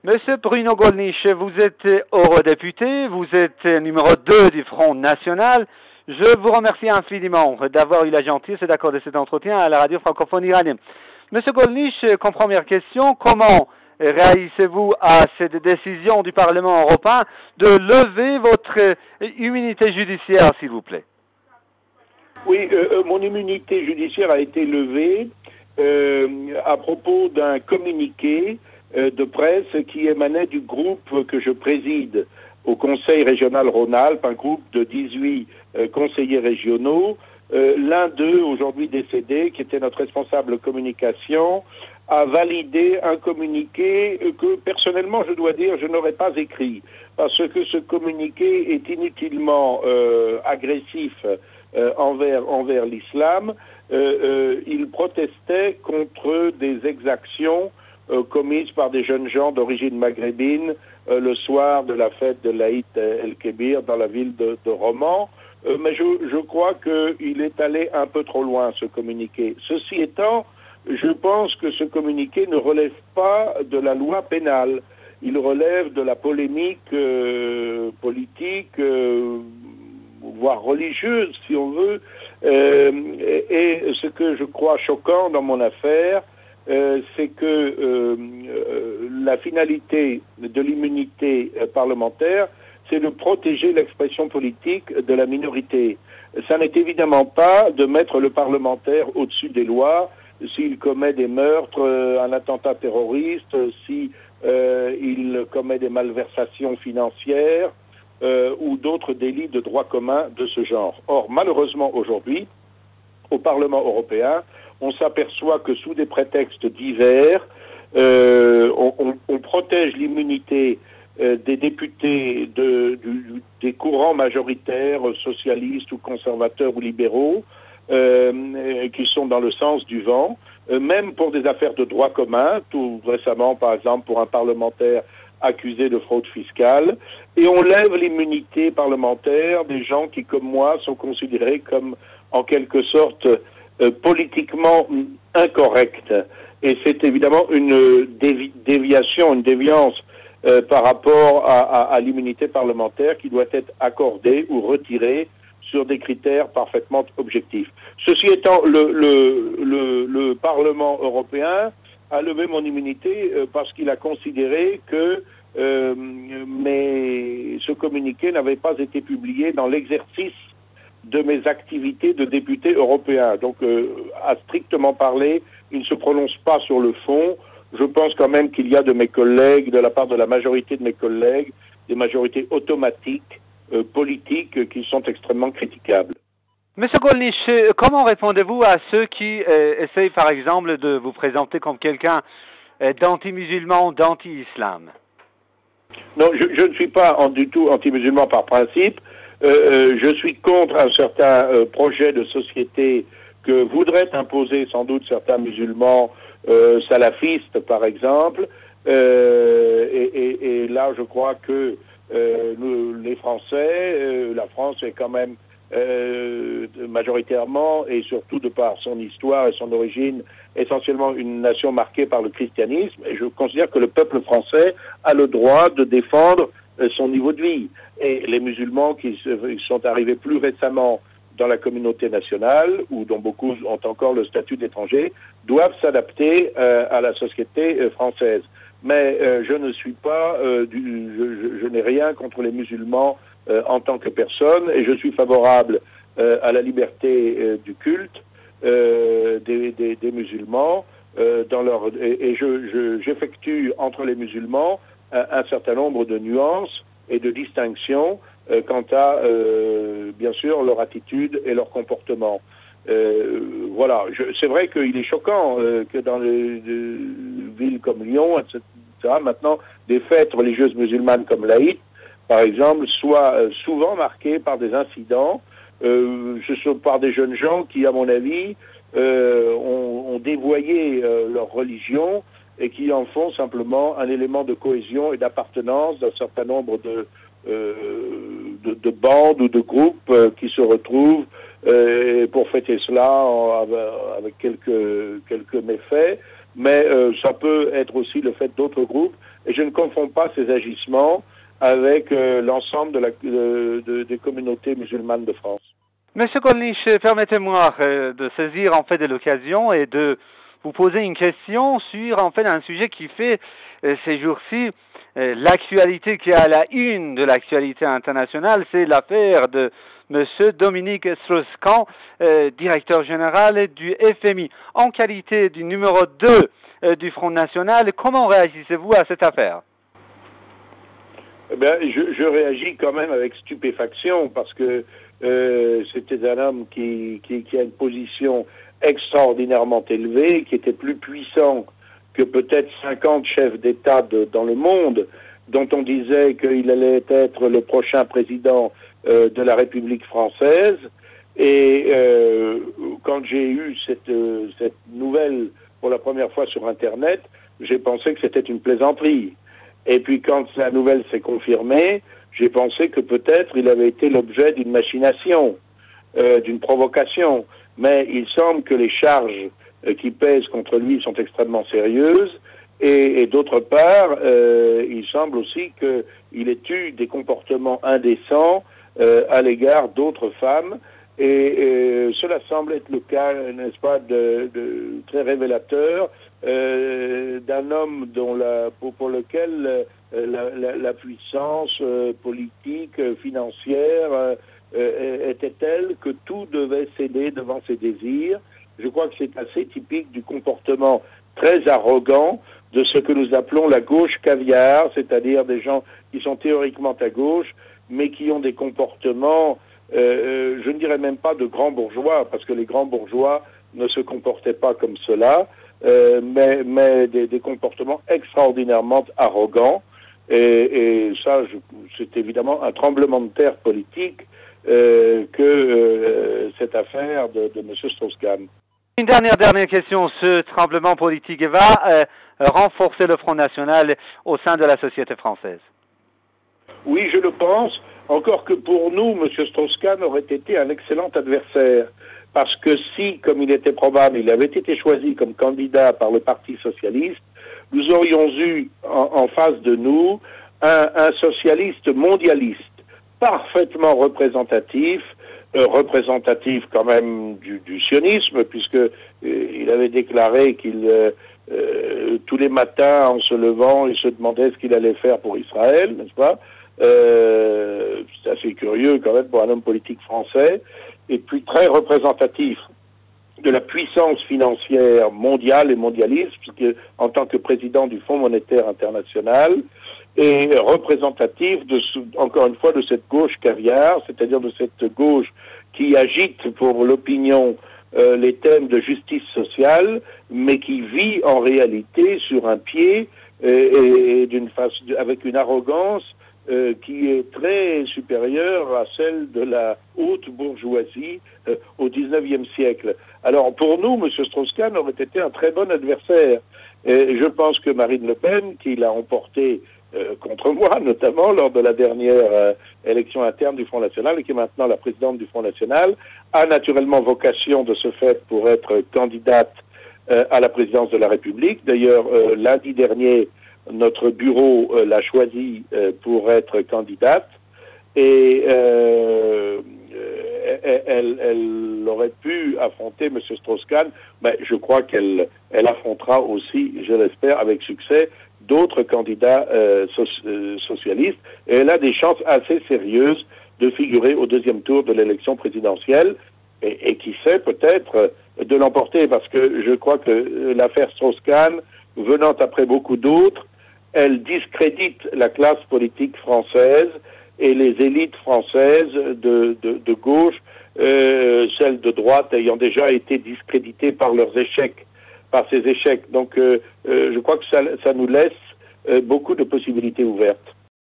Monsieur Bruno Gollnisch, vous êtes eurodéputé, vous êtes numéro 2 du Front National. Je vous remercie infiniment d'avoir eu la gentillesse d'accorder cet entretien à la radio francophone iranienne. Monsieur Gollnisch, comme première question, comment réagissez-vous à cette décision du Parlement européen de lever votre immunité judiciaire, s'il vous plaît? Oui, mon immunité judiciaire a été levée à propos d'un communiqué de presse qui émanait du groupe que je préside au Conseil régional Rhône-Alpes, un groupe de 18 conseillers régionaux. L'un d'eux, aujourd'hui décédé, qui était notre responsable communication, a validé un communiqué que, personnellement, je dois dire, je n'aurais pas écrit, parce que ce communiqué est inutilement agressif envers l'islam. Il protestait contre des exactions commises par des jeunes gens d'origine maghrébine le soir de la fête de l'Aïd el-Kébir dans la ville de Romans. Mais je crois qu'il est allé un peu trop loin, ce communiqué. Ceci étant, je pense que ce communiqué ne relève pas de la loi pénale. Il relève de la polémique politique, voire religieuse, si on veut. Et ce que je crois choquant dans mon affaire, c'est que la finalité de l'immunité parlementaire, c'est de protéger l'expression politique de la minorité. Ça n'est évidemment pas de mettre le parlementaire au-dessus des lois s'il commet des meurtres, un attentat terroriste, si il commet des malversations financières ou d'autres délits de droit commun de ce genre. Or, malheureusement, aujourd'hui, au Parlement européen, on s'aperçoit que sous des prétextes divers, on protège l'immunité des députés des courants majoritaires, socialistes ou conservateurs ou libéraux, qui sont dans le sens du vent, même pour des affaires de droit commun, tout récemment, par exemple, pour un parlementaire accusé de fraude fiscale, et on lève l'immunité parlementaire des gens qui, comme moi, sont considérés comme, en quelque sorte, politiquement incorrects. Et c'est évidemment une déviation, une déviance par rapport à l'immunité parlementaire qui doit être accordée ou retirée sur des critères parfaitement objectifs. Ceci étant, le Parlement européen a levé mon immunité parce qu'il a considéré que ce communiqué n'avait pas été publié dans l'exercice de mes activités de député européen. Donc, à strictement parler, il ne se prononce pas sur le fond. Je pense quand même qu'il y a de mes collègues, de la part de la majorité de mes collègues, des majorités automatiques, politiques, qui sont extrêmement critiquables. Monsieur Gollnisch, comment répondez-vous à ceux qui essayent, par exemple, de vous présenter comme quelqu'un d'anti-musulman, d'anti-islam? Non, je ne suis pas du tout anti-musulman par principe. Je suis contre un certain projet de société que voudraient imposer sans doute certains musulmans salafistes, par exemple. Et là, je crois que les Français, la France est quand même majoritairement et surtout de par son histoire et son origine essentiellement une nation marquée par le christianisme, et je considère que le peuple français a le droit de défendre son niveau de vie. Et les musulmans qui sont arrivés plus récemment dans la communauté nationale, ou dont beaucoup ont encore le statut d'étranger, doivent s'adapter à la société française. Mais je ne suis pas, je n'ai rien contre les musulmans en tant que personne, et je suis favorable à la liberté du culte des musulmans et j'effectue entre les musulmans un certain nombre de nuances et de distinctions quant à bien sûr leur attitude et leur comportement. Voilà, c'est vrai qu'il est choquant que dans les villes comme Lyon, etc., maintenant des fêtes religieuses musulmanes comme l'Aïd, par exemple, soient souvent marquées par des incidents. Ce sont par des jeunes gens qui, à mon avis, ont dévoyé leur religion et qui en font simplement un élément de cohésion et d'appartenance d'un certain nombre de bandes ou de groupes qui se retrouvent pour fêter cela avec quelques méfaits. mais ça peut être aussi le fait d'autres groupes, et je ne confonds pas ces agissements avec l'ensemble des communautés musulmanes de France. Monsieur Gollnisch, permettez-moi de saisir en fait de l'occasion et de vous poser une question sur en fait un sujet qui fait ces jours-ci l'actualité, qui est à la une de l'actualité internationale, c'est l'affaire de Monsieur Dominique Strauss-Kahn, directeur général du FMI. En qualité du numéro 2 du Front National, comment réagissez-vous à cette affaire? Eh bien, je réagis quand même avec stupéfaction parce que c'était un homme qui a une position extraordinairement élevée, qui était plus puissant que peut-être 50 chefs d'État dans le monde, dont on disait qu'il allait être le prochain président de la République française. Et quand j'ai eu cette nouvelle pour la première fois sur Internet, j'ai pensé que c'était une plaisanterie. Et puis quand la nouvelle s'est confirmée, j'ai pensé que peut-être il avait été l'objet d'une machination, d'une provocation. Mais il semble que les charges qui pèsent contre lui sont extrêmement sérieuses. Et d'autre part, il semble aussi qu'il ait eu des comportements indécents à l'égard d'autres femmes. Et cela semble être le cas, n'est-ce pas, très révélateur d'un homme pour lequel la puissance politique, financière était telle que tout devait céder devant ses désirs. Je crois que c'est assez typique du comportement très arrogant de ce que nous appelons la gauche caviar, c'est-à-dire des gens qui sont théoriquement à gauche, mais qui ont des comportements, je ne dirais même pas de grands bourgeois, parce que les grands bourgeois ne se comportaient pas comme cela, mais des comportements extraordinairement arrogants. Et ça, c'est évidemment un tremblement de terre politique que cette affaire de M. Strauss-Kahn. Une dernière question. Ce tremblement politique va renforcer le Front National au sein de la société française? Oui, je le pense, encore que pour nous, M. Strauss-Kahn aurait été un excellent adversaire. Parce que si, comme il était probable, il avait été choisi comme candidat par le Parti socialiste, nous aurions eu en face de nous un socialiste mondialiste, parfaitement représentatif quand même du sionisme, puisque il avait déclaré qu'il tous les matins, en se levant, il se demandait ce qu'il allait faire pour Israël, n'est-ce pas? C'est assez curieux quand même pour un homme politique français, et puis très représentatif de la puissance financière mondiale et mondialiste, puisque en tant que président du Fonds monétaire international, et représentatif encore une fois de cette gauche caviar, c'est-à-dire de cette gauche qui agite pour l'opinion les thèmes de justice sociale, mais qui vit en réalité sur un pied et avec une arrogance qui est très supérieure à celle de la haute bourgeoisie au XIXe siècle. Alors pour nous, M. Strauss-Kahn aurait été un très bon adversaire. Et je pense que Marine Le Pen, qui l'a emporté contre moi, notamment lors de la dernière élection interne du Front National, et qui est maintenant la présidente du Front National, a naturellement vocation de ce fait pour être candidate à la présidence de la République. D'ailleurs, lundi dernier, notre bureau l'a choisie pour être candidate, et elle aurait pu affronter M. Strauss-Kahn, mais je crois qu'elle affrontera aussi, je l'espère, avec succès, d'autres candidats socialistes, et elle a des chances assez sérieuses de figurer au deuxième tour de l'élection présidentielle, et qui sait peut-être de l'emporter, parce que je crois que l'affaire Strauss-Kahn, venant après beaucoup d'autres, elle discrédite la classe politique française et les élites françaises de gauche, celles de droite ayant déjà été discréditées par leurs échecs, par ces échecs. Donc je crois que ça nous laisse beaucoup de possibilités ouvertes.